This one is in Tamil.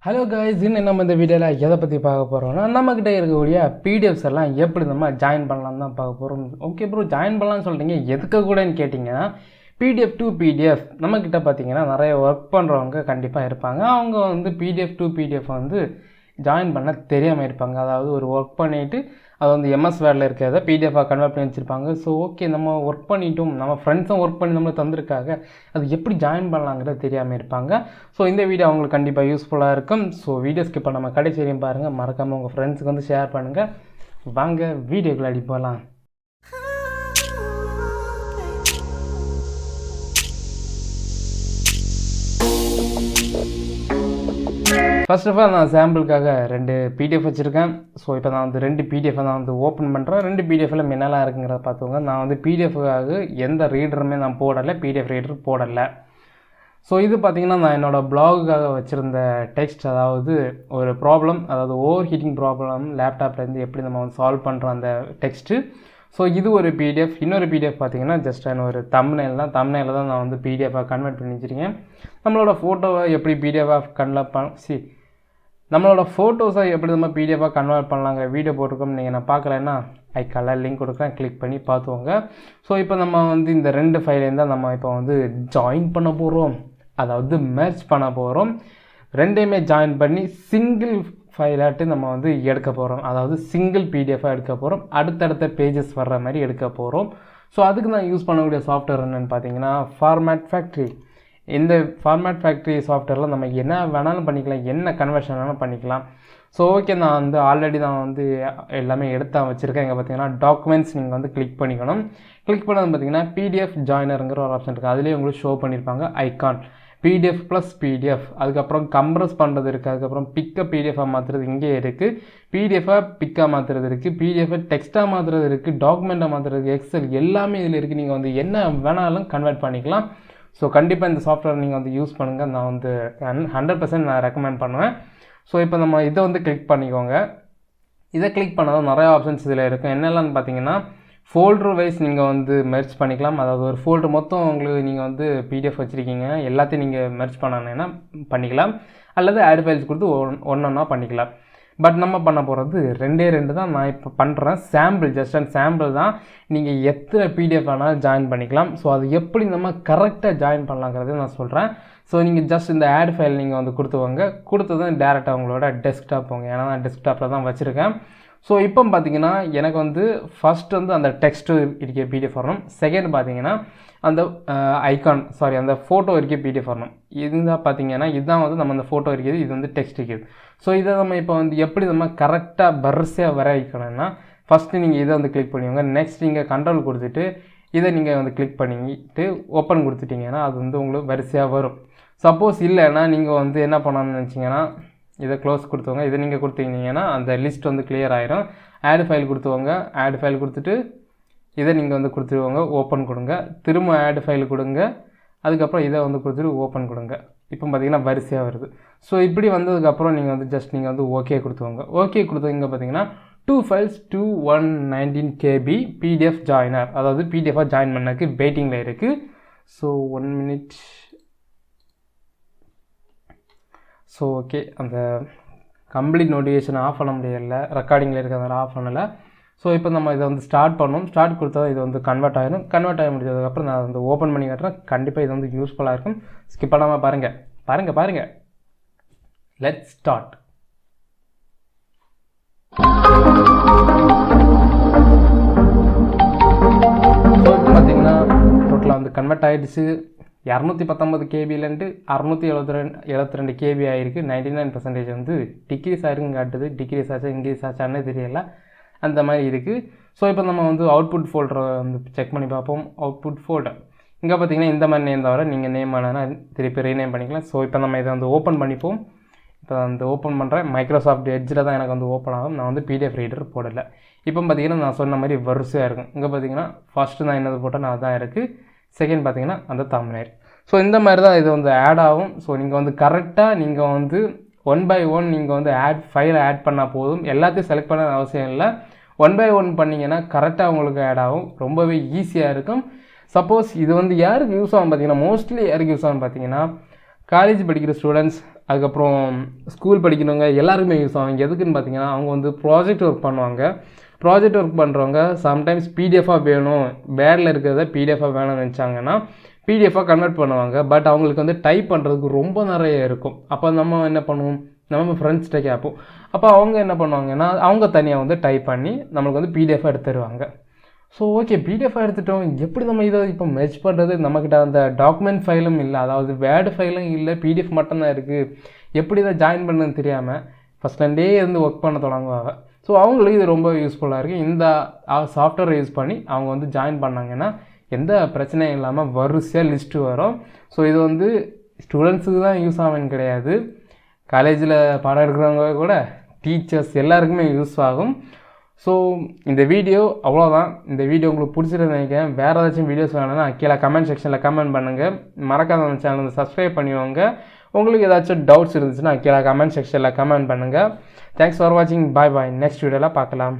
ஹலோ காய்ஸ், இன்னும் நம்ம இந்த வீடியோவில் எதை பற்றி பார்க்க போகிறோம்னா நம்மக்கிட்ட இருக்கக்கூடிய பிடிஎஃப்ஸ் எல்லாம் எப்படி நம்ம ஜாயின் பண்ணலாம் தான் பார்க்க போகிறோம். ஓகே ப்ரோ, ஜாயின் பண்ணலாம்னு சொல்கிறீங்க, எதுக்கு கூடன்னு கேட்டிங்கன்னா பிடிஎஃப் டு பிடிஎஃப் நம்மக்கிட்ட பார்த்தீங்கன்னா நிறைய ஒர்க் பண்ணுறவங்க கண்டிப்பாக இருப்பாங்க. அவங்க வந்து பிடிஎஃப் டு பிடிஎஃப் வந்து ஜாயின் பண்ண தெரியாமல் இருப்பாங்க. அதாவது ஒரு ஒர்க் பண்ணிவிட்டு அது வந்து எம்எஸ் வேர்டில் இருக்கிறத பிடிஎஃபாக கன்வெர்ட் பண்ணி வச்சுருப்பாங்க. ஸோ ஓகே, நம்ம ஒர்க் பண்ணிட்டோம், நம்ம ஃப்ரெண்ட்ஸும் ஒர்க் பண்ணி நம்மளுக்கு தந்திருக்காங்க, அது எப்படி ஜாயின் பண்ணலாங்கிறது தெரியாமல் இருப்பாங்க. ஸோ இந்த வீடியோ அவங்களுக்கு கண்டிப்பாக யூஸ்ஃபுல்லாக இருக்கும். ஸோ வீடியோ ஸ்கிப் பண்ணாமல் கடைசி வரையும் பாருங்கள், மறக்காமல் உங்கள் ஃப்ரெண்ட்ஸுக்கு வந்து ஷேர் பண்ணுங்கள். வாங்க வீடியோக்குள்ள அடி போகலாம். ஃபர்ஸ்ட் ஆஃப் ஆல் நான் சாம்பிளுக்காக 2 பிடிஎஃப் வச்சுருக்கேன். ஸோ இப்போ நான் வந்து 2 பிடிஎஃப்பை நான் வந்து ஓப்பன் பண்ணுறேன். 2 பிடிஎஃப்பில் என்னெல்லாம் இருக்குங்கிறத பார்த்துக்கோங்க. நான் வந்து பிடிஎஃப்காக எந்த ரீடருமே நான் போடலை, பிடிஎஃப் ரீடர் போடலை. ஸோ இது பார்த்திங்கன்னா நான் என்னோடய ப்ளாகுக்காக வச்சுருந்த டெக்ஸ்ட், அதாவது ஒரு ப்ராப்ளம், அதாவது ஓவர் ஹீட்டிங் ப்ராப்ளம் லேப்டாப்லேருந்து எப்படி நம்ம வந்து சால்வ் பண்ணுறோம் அந்த டெக்ஸ்ட்டு. ஸோ இது ஒரு பிடிஎஃப். இன்னொரு பிடிஎஃப் பார்த்திங்கன்னா ஜஸ்ட் ஒரு தம்ப்நெயில் தான் நான் வந்து பிடிஎஃபாக கன்வெர்ட் பண்ணி வச்சுருக்கேன். நம்மளோட ஃபோட்டோவை எப்படி பிடிஎஃபாக நம்மளோட ஃபோட்டோஸை எப்படி நம்ம பிடிஎஃபாக கன்வெர்ட் பண்ணலாங்கிற வீடியோ போட்டிருக்கோம். நீங்கள் நான் பார்க்கலன்னா ஐக்கால லிங்க் கொடுக்குறேன், கிளிக் பண்ணி பார்த்துவோங்க. ஸோ இப்போ நம்ம வந்து இந்த 2 ஃபைலையும் தான் நம்ம இப்போ வந்து ஜாயின் பண்ண போகிறோம், அதாவது மெர்ஜ் பண்ண போகிறோம். 2மே ஜாயின் பண்ணி சிங்கிள் ஃபைலாட்டு நம்ம வந்து எடுக்க போகிறோம், அதாவது சிங்கிள் பிடிஎஃபாக எடுக்க போகிறோம். அடுத்தடுத்த பேஜஸ் வர்ற மாதிரி எடுக்க போகிறோம். ஸோ அதுக்கு நான் யூஸ் பண்ணக்கூடிய சாஃப்ட்வேர் என்னென்னு பார்த்தீங்கன்னா ஃபார்மேட் ஃபேக்ட்ரி. இந்த ஃபார்மேட் ஃபேக்ட்ரி சாஃப்ட்வேரில் நம்ம என்ன வேணாலும் பண்ணிக்கலாம், என்ன கன்வர்ஷன் வேணாலும் பண்ணிக்கலாம். ஸோ ஓகே, நான் வந்து ஆல்ரெடி வந்து எல்லாமே எடுத்து வச்சுருக்கேன். இங்கே பார்த்தீங்கன்னா டாக்குமெண்ட்ஸ் நீங்கள் வந்து கிளிக் பண்ணிக்கணும். கிளிக் பண்ணது பார்த்தீங்கன்னா பிடிஎஃப் ஜாயினருங்கிற ஒரு ஆப்ஷன் இருக்குது. அதுலேயே உங்களுக்கு ஷோ பண்ணியிருப்பாங்க ஐகான் பிடிஎஃப் ப்ளஸ் பிடிஎஃப். அதுக்கப்புறம் கம்ப்ரஸ் பண்ணுறது இருக்குது. அதுக்கப்புறம் பிக்கை பிடிஎஃபாக மாற்றுறது இங்கே இருக்குது, பிடிஎஃபாக பிக்காக மாற்றுறது இருக்குது, பிடிஎஃபை டெக்ஸ்ட்டாக மாற்றுறது இருக்குது, டாக்குமெண்ட்டை மாற்றுறது, எக்ஸல் எல்லாமே இதில் இருக்குது. நீங்கள் வந்து என்ன வேணாலும் கன்வெர்ட் பண்ணிக்கலாம். ஸோ கண்டிப்பாக இந்த சாஃப்ட்வேர் நீங்கள் வந்து யூஸ் பண்ணுங்கள். நான் வந்து 100% நான் ரெக்கமெண்ட் பண்ணுவேன். ஸோ இப்போ நம்ம இதை வந்து கிளிக் பண்ணிக்கோங்க. இதை கிளிக் பண்ணால் நிறையா ஆப்ஷன்ஸ் இதில் இருக்கும். என்னெல்லாம் பார்த்தீங்கன்னா ஃபோல்டர் வைஸ் நீங்கள் வந்து மெர்ஜ் பண்ணிக்கலாம். அதாவது ஒரு ஃபோல்டர் மொத்தம் உங்களுக்கு நீங்கள் வந்து பிடிஎஃப் வச்சுருக்கீங்க, எல்லாத்தையும் நீங்கள் மெர்ஜ் பண்ணணுன்னா பண்ணிக்கலாம், அல்லது ஆட் ஃபைல்ஸ் கொடுத்து ஒன்றா பண்ணிக்கலாம். பட் நம்ம பண்ண போகிறது 2 தான் நான் இப்போ பண்ணுறேன். ஜஸ்ட் அண்ட் சாம்பிள் தான். நீங்கள் எத்தனை பிடிஎஃப் வேணாலும் ஜாயின் பண்ணிக்கலாம். ஸோ அது எப்படி நம்ம கரெக்டாக ஜாயின் பண்ணலாங்கிறத நான் சொல்கிறேன். ஸோ நீங்கள் ஜஸ்ட் இந்த ஆட் ஃபைல் நீங்கள் வந்து கொடுத்ததும் டேரெக்டாக உங்களோட டெஸ்க்டாப் போங்க. ஏன்னா நான் டெஸ்க்டாப்பில் தான் வச்சுருக்கேன். ஸோ இப்போ பார்த்தீங்கன்னா எனக்கு வந்து ஃபஸ்ட்டு வந்து அந்த டெக்ஸ்ட்டு இருக்க பிடிஎஃப் வரணும். செகண்ட் பார்த்தீங்கன்னா அந்த அந்த ஃபோட்டோ இருக்க பிடிஎஃப் வரணும். இதுதான் பார்த்தீங்கன்னா இதுதான் வந்து நம்ம அந்த ஃபோட்டோ இருக்குது, இது வந்து டெக்ஸ்ட் இருக்குது. ஸோ இதை நம்ம இப்போ வந்து எப்படி நம்ம கரெக்டாக வரிசையாக வர வைக்கணும்னா ஃபஸ்ட்டு நீங்கள் இதை வந்து கிளிக் பண்ணுவீங்க. நெக்ஸ்ட் நீங்கள் கண்ட்ரோல் கொடுத்துட்டு இதை நீங்கள் வந்து கிளிக் பண்ணிட்டு ஓப்பன் கொடுத்துட்டிங்கன்னா அது வந்து உங்களுக்கு வரிசையாக வரும். சப்போஸ் இல்லைன்னா நீங்கள் வந்து என்ன பண்ணணும்னு நினச்சிங்கன்னா இதை க்ளோஸ் கொடுத்துவாங்க. இதை நீங்கள் கொடுத்தீங்கன்னா அந்த லிஸ்ட் வந்து கிளியர் ஆகிரும். ஆட் ஃபைல் கொடுத்துவாங்க. ஆட் ஃபைல் கொடுத்துட்டு இதை நீங்கள் வந்து கொடுத்துருவாங்க, ஓப்பன் கொடுங்க. திரும்ப ஆட் ஃபைல் கொடுங்க. அதுக்கப்புறம் இதை வந்து கொடுத்துட்டு ஓப்பன் கொடுங்க. இப்போ பார்த்தீங்கன்னா வரிசையாக வருது. ஸோ இப்படி வந்ததுக்கப்புறம் நீங்கள் வந்து ஜஸ்ட் நீங்கள் வந்து ஓகே கொடுத்துவாங்க. ஓகே கொடுத்தீங்க பார்த்தீங்கன்னா 2 ஃபைல்ஸ் 119 KB பிடிஎஃப் ஜாயினர், அதாவது பிடிஎஃபாக ஜாயின் பண்ணக்கு வெயிட்டிங்கில் இருக்குது. So 1 minute. ஸோ ஓகே, அந்த கம்ப்ளீட் நோட்டிஃபிகேஷன் ஆஃப் பண்ண முடியலை, ரெக்கார்டிங்கில் இருக்கிறத ஆஃப் பண்ணலை. ஸோ இப்போ நம்ம இதை வந்து ஸ்டார்ட் பண்ணணும். ஸ்டார்ட் கொடுத்தா இது வந்து கன்வெர்ட் ஆகிடும். கன்வெர்ட் ஆகி முடிஞ்சதுக்கப்புறம் நான் வந்து ஓப்பன் பண்ணி காட்டுறேன். கண்டிப்பாக இது வந்து யூஸ்ஃபுல்லாக இருக்கும். ஸ்கிப் பண்ணாமல் பாருங்கள். Let's start. ஸோ இப்போ பார்த்தீங்கன்னா டோட்டலாக வந்து கன்வெர்ட் ஆகிடுச்சு. 219 KBலேருந்து 672 KB ஆகிருக்கு. 99% வந்து டிக்ரீஸ் ஆகிருக்குன்னு காட்டுது. டிக்ரீஸ் ஆச்சா இன்க்ரீஸ் ஆச்சான்னு தெரியல, அந்த மாதிரி இருக்குது. ஸோ இப்போ நம்ம வந்து அவுட்புட் ஃபோல்டரை வந்து செக் பண்ணி பார்ப்போம். அவுட்புட் ஃபோல்டர் இங்கே பார்த்தீங்கன்னா இந்த மாதிரி நேம் தவிர நீங்கள் நேம் வேணா திருப்பி ரீநேம் பண்ணிக்கலாம். ஸோ இப்போ நம்ம இதை வந்து ஓப்பன் பண்ணிப்போம். இப்போ வந்து ஓப்பன் பண்ணுறேன். மைக்ரோசாஃப்ட் எட்ஜில் தான் எனக்கு வந்து ஓப்பன் ஆகும். நான் வந்து பிடிஎஃப் ரீடர் போடலை. இப்போ பார்த்தீங்கன்னா நான் சொன்ன மாதிரி வரிசையாக இருக்கும். இங்கே பார்த்தீங்கன்னா ஃபஸ்ட்டு நான் என்னது போட்டால் நான் தான் இருக்குது. செகண்ட் பார்த்தீங்கன்னா அந்த தம்ப்நெயில். ஸோ இந்த மாதிரி தான் இது வந்து ஆட் ஆகும். ஸோ நீங்கள் வந்து கரெக்டாக நீங்கள் வந்து 1 by 1 நீங்கள் வந்து ஃபைலை ஆட் பண்ணால் போதும். எல்லாத்தையும் செலக்ட் பண்ண அவசியம் இல்லை. 1 by 1 பண்ணிங்கன்னா கரெக்டாக உங்களுக்கு ஆட் ஆகும். ரொம்பவே ஈஸியாக இருக்கும். சப்போஸ் இது வந்து யாருக்கு யூஸ் ஆகும் பார்த்தீங்கன்னா மோஸ்ட்லி யாருக்கு யூஸ் ஆகும் பார்த்தீங்கன்னா காலேஜ் படிக்கிற ஸ்டூடெண்ட்ஸ், அதுக்கப்புறம் ஸ்கூல் படிக்கிறவங்க எல்லாருக்குமே யூஸ் ஆகும். எதுக்குன்னு பார்த்தீங்கன்னா, அவங்க வந்து ப்ராஜெக்ட் ஒர்க் பண்ணுவாங்க. ப்ராஜெக்ட் ஒர்க் பண்ணுறவங்க சம்டைம்ஸ் பிடிஎஃபாக வேணும், பேடில் இருக்கிறத பிடிஎஃபாக வேணும்னு நினச்சாங்கன்னா பிடிஎஃபாக கன்வெர்ட் பண்ணுவாங்க. பட் அவங்களுக்கு வந்து டைப் பண்ணுறதுக்கு ரொம்ப நிறைய இருக்கும். அப்போ நம்ம என்ன பண்ணுவோம், நம்ம ஃப்ரெண்ட்ஸ்கிட்ட கேட்போம். அப்போ அவங்க என்ன பண்ணுவாங்கன்னா, அவங்க தனியாக வந்து டைப் பண்ணி நம்மளுக்கு வந்து பிடிஎஃபாக எடுத்து தருவாங்க. ஸோ ஓகே, பிடிஎஃபாக எடுத்துட்டோம், எப்படி நம்ம இதை இப்போ மெர்ஜ் பண்ணுறது? நம்மக்கிட்ட அந்த டாக்குமெண்ட் ஃபைலும் இல்லை, அதாவது வேர்டு ஃபைலும் இல்லை, பிடிஎஃப் மட்டும்தான் இருக்குது. எப்படி இதை ஜாயின் பண்ணுன்னு தெரியாமல் ஃபஸ்ட்லேருந்தே இருந்து ஒர்க் பண்ண தொடங்குவாங்க. ஸோ அவங்களுக்கு இது ரொம்ப யூஸ்ஃபுல்லாக இருக்குது. இந்த சாஃப்ட்வேரை யூஸ் பண்ணி அவங்க வந்து ஜாயின் பண்ணாங்கன்னா எந்த பிரச்சனையும் இல்லாமல் வரிசையாக லிஸ்ட்டு வரும். ஸோ இது வந்து ஸ்டூடெண்ட்ஸுக்கு தான் யூஸ் ஆகும்னு கிடையாது, காலேஜில் பாடம் எடுக்கிறவங்க கூட, டீச்சர்ஸ் எல்லாருக்குமே யூஸ் ஆகும். ஸோ இந்த வீடியோ அவ்வளோதான். இந்த வீடியோ உங்களுக்கு பிடிச்சிருந்து நினைக்கிறேன். வேறு ஏதாச்சும் வீடியோஸ் வேணும்னா கீழே கமெண்ட் செக்ஷனில் கமெண்ட் பண்ணுங்கள். மறக்காத நம்ம சேனல் வந்து சப்ஸ்கிரைப் பண்ணிவாங்க. உங்களுக்கு ஏதாச்சும் டவுட்ஸ் இருந்துச்சுன்னா கீழே கமெண்ட் செக்ஷனில் கமெண்ட் பண்ணுங்கள். தேங்க்ஸ் ஃபார் வாட்சிங். பாய் பாய். நெக்ஸ்ட் வீடியோவில் பார்க்கலாம்.